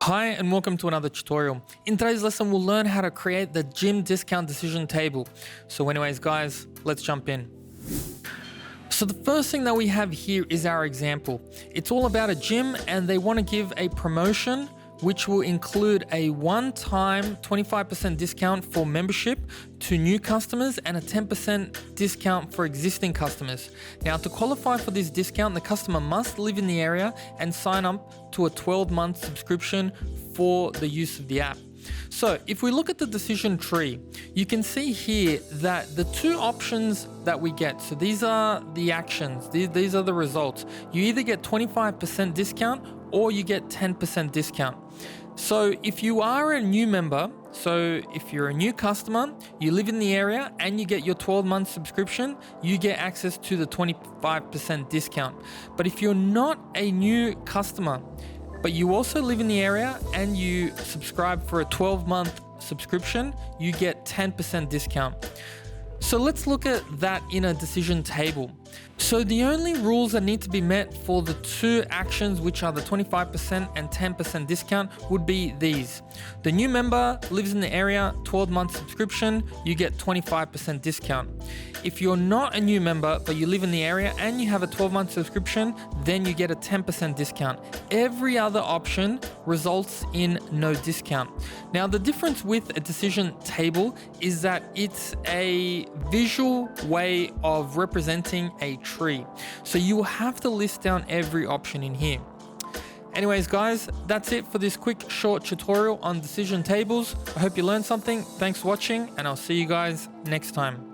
Hi and welcome to another tutorial. In today's lesson we'll learn how to create the gym discount decision table. So anyways guys, let's jump in. So the first thing that we have here is our example. It's all about a gym and they want to give a promotion which will include a one-time 25% discount for membership to new customers and a 10% discount for existing customers. Now, to qualify for this discount, the customer must live in the area and sign up to a 12-month subscription for the use of the app. So if we look at the decision tree, you can see here that the two options that we get, so these are the actions, these are the results. You either get 25% discount or you get 10% discount. So if you are a new member, so if you're a new customer, you live in the area and you get your 12-month subscription, you get access to the 25% discount. But if you're not a new customer, but you also live in the area and you subscribe for a 12-month subscription, you get 10% discount. So let's look at that in a decision table. So the only rules that need to be met for the two actions, which are the 25% and 10% discount, would be these. The new member lives in the area, 12-month subscription, you get 25% discount. If you're not a new member, but you live in the area and you have a 12-month subscription, then you get a 10% discount. Every other option results in no discount. Now, the difference with a decision table is that it's a visual way of representing a tree. So you will have to list down every option in here. Anyways guys, that's it for this quick short tutorial on decision tables. I hope you learned something. Thanks for watching and I'll see you guys next time.